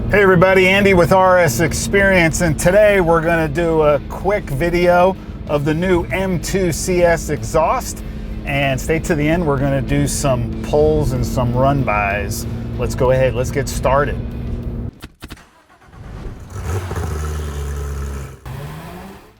Hey everybody, Andy with RS Xperience, and today we're going to do a quick video of the new M2 Cs exhaust. And stay to the end, we're going to do some pulls and some run-bys. Let's go ahead, let's get started.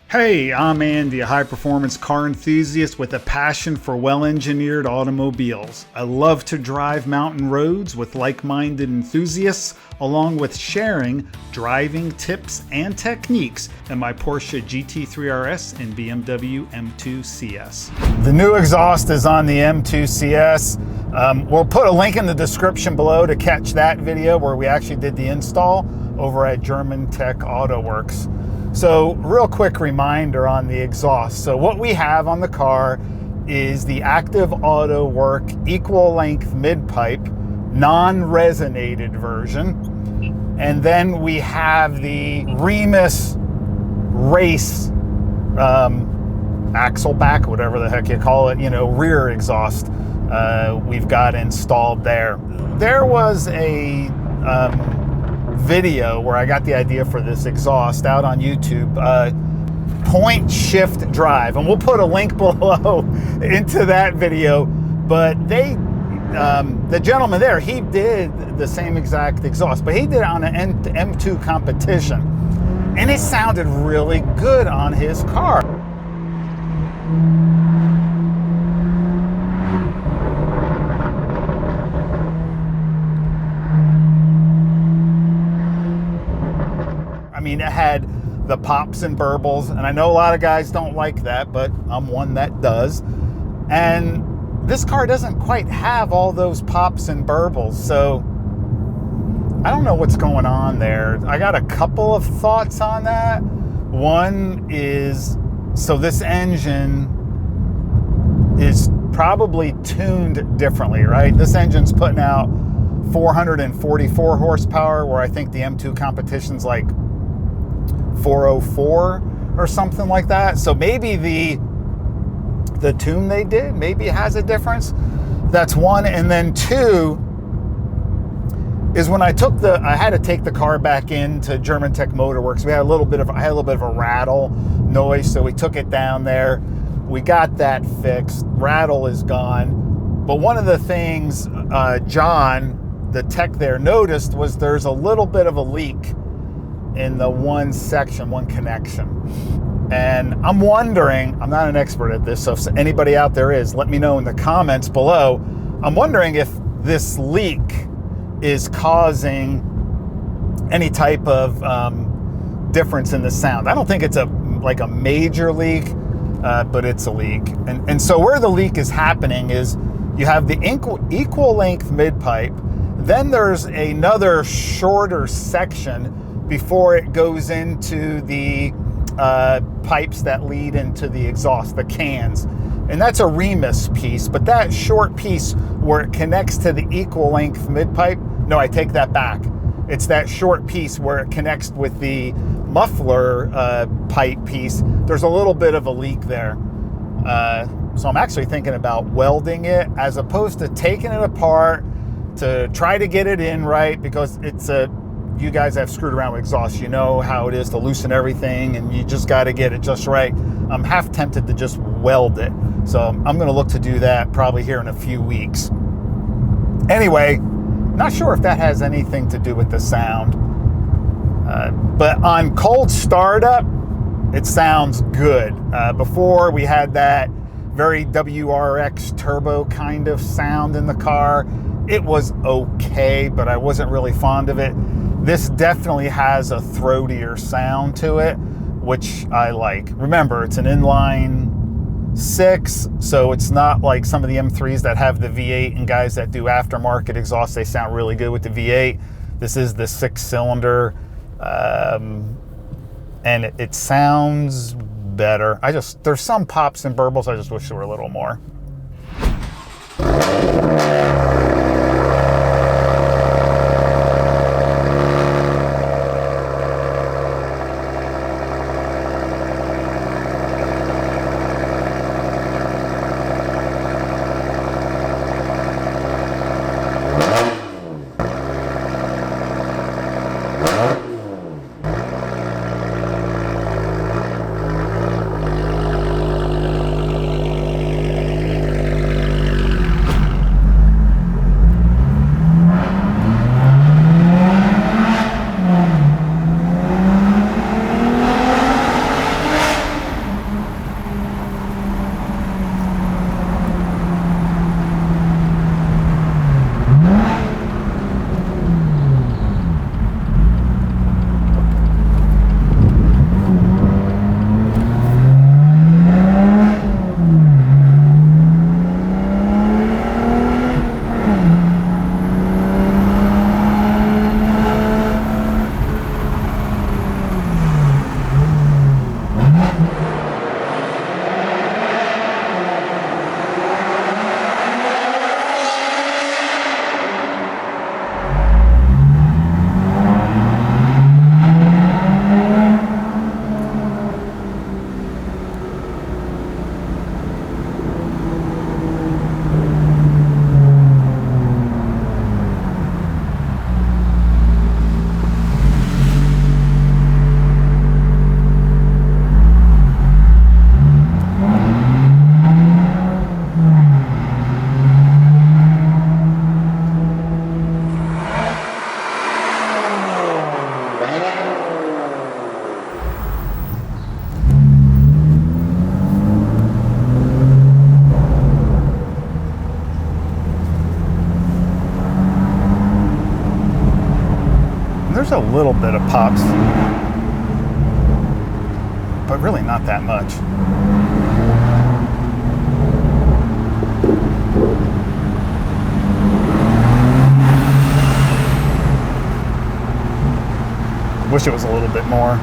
Hey, I'm Andy, a high-performance car enthusiast with a passion for well-engineered automobiles. I love to drive mountain roads with like-minded enthusiasts, along with sharing driving tips and techniques in my Porsche GT3 RS and BMW M2 CS. The new exhaust is on the M2 CS. We'll put a link in the description below to catch that video where we actually did the install over at GermanTech Motorworks. So real quick reminder on the exhaust. So what we have on the car is the active Autowerke equal length mid-pipe, non-resonated version. And then we have the Remus race axle back, whatever the heck you call it, rear exhaust we've got installed there. There was a video where I got the idea for this exhaust out on YouTube, point shift drive, and we'll put a link below into that video. But the gentleman there, he did the same exact exhaust, but he did it on an M2 competition, and it sounded really good on his car. I mean, it had the pops and burbles, and I know a lot of guys don't like that, but I'm one that does. And this car doesn't quite have all those pops and burbles, so I don't know what's going on there. I got a couple of thoughts on that. One is, so this engine is probably tuned differently, right? This engine's putting out 444 horsepower, where I think the M2 competition's like 404 or something like that. So maybe the tune they did maybe has a difference. That's one. And then two is when I had to take the car back into GermanTech Motorworks. I had a little bit of a rattle noise, so we took it down there. We got that fixed. Rattle is gone. But one of the things John, the tech there, noticed was there's a little bit of a leak in the one connection. And I'm wondering, I'm not an expert at this, so if anybody out there is, let me know in the comments below. I'm wondering if this leak is causing any type of difference in the sound. I don't think it's like a major leak, but it's a leak. And so where the leak is happening is you have the equal length mid-pipe, then there's another shorter section before it goes into the pipes that lead into the exhaust, the cans. And that's a Remus piece, but that short piece where it connects to the equal length mid-pipe, no, I take that back. It's that short piece where it connects with the muffler pipe piece. There's a little bit of a leak there. So I'm actually thinking about welding it as opposed to taking it apart to try to get it in right, because you guys have screwed around with exhaust. You know how it is to loosen everything, and you just got to get it just right. I'm half tempted to just weld it. So I'm going to look to do that probably here in a few weeks. Anyway, not sure if that has anything to do with the sound. But on cold startup, it sounds good. Before we had that very WRX turbo kind of sound in the car. It was okay, but I wasn't really fond of it. This definitely has a throatier sound to it, which I like. Remember, it's an inline 6, so it's not like some of the M3s that have the V8, and guys that do aftermarket exhaust, they sound really good with the V8. This is the 6-cylinder, and it sounds better. There's some pops and burbles, I just wish there were a little more. there's a little bit of pops, but really not that much. Wish it was a little bit more.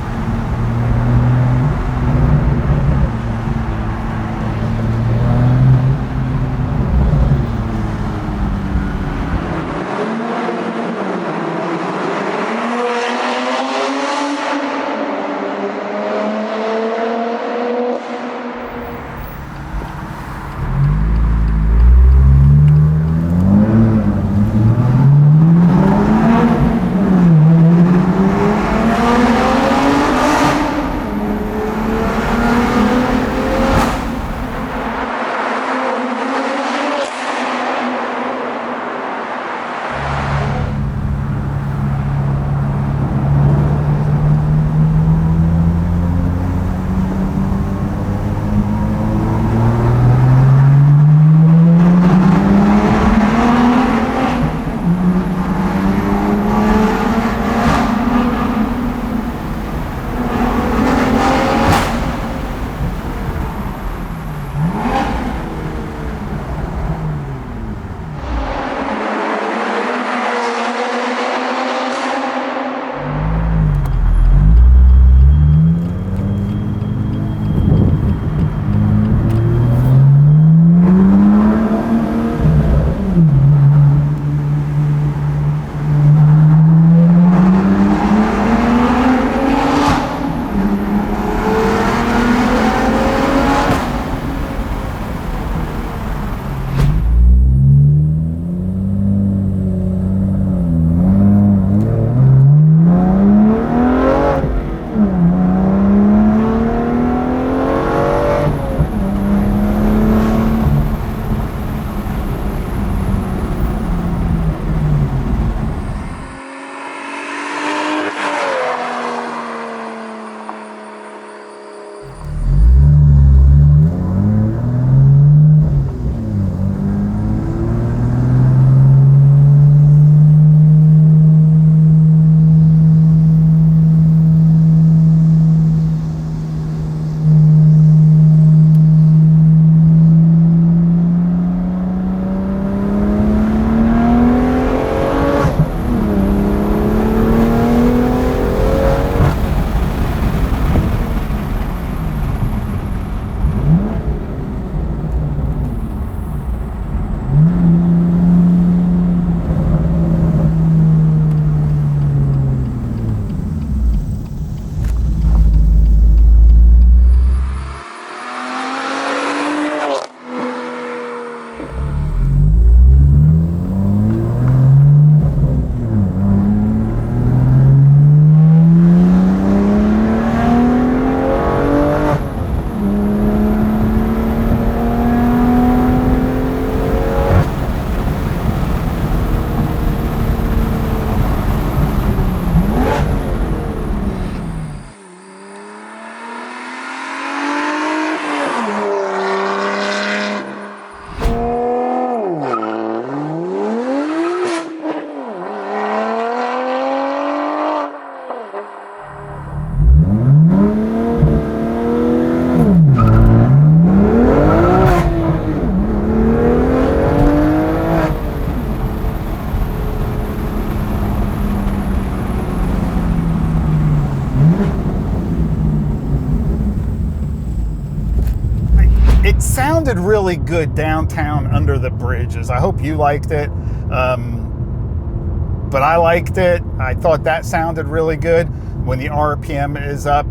It sounded really good downtown under the bridges. I hope you liked it. But I liked it. I thought that sounded really good when the RPM is up.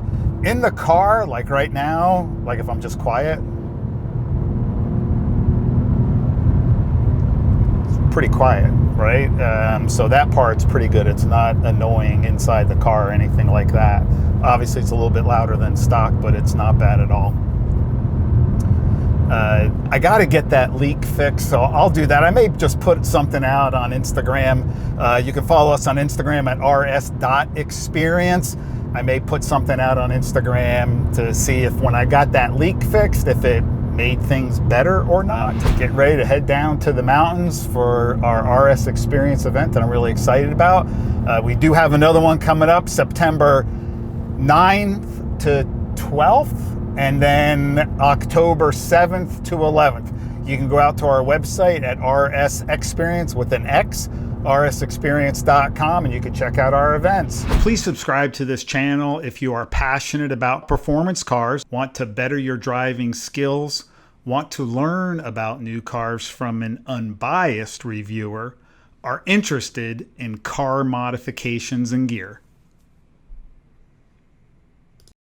In the car, like right now, like if I'm just quiet, it's pretty quiet, right? So that part's pretty good. It's not annoying inside the car or anything like that. Obviously, it's a little bit louder than stock, but it's not bad at all. I got to get that leak fixed, so I'll do that. I may just put something out on Instagram. You can follow us on Instagram at rs.xperience. I may put something out on Instagram to see if when I got that leak fixed, if it made things better or not. Get ready to head down to the mountains for our RS Xperience event that I'm really excited about. We do have another one coming up September 9th to 12th, and then October 7th to 11th. You can go out to our website at RS Xperience with an X, rsexperience.com, and you can check out our events. Please subscribe to this channel if you are passionate about performance cars, want to better your driving skills, want to learn about new cars from an unbiased reviewer, are interested in car modifications and gear.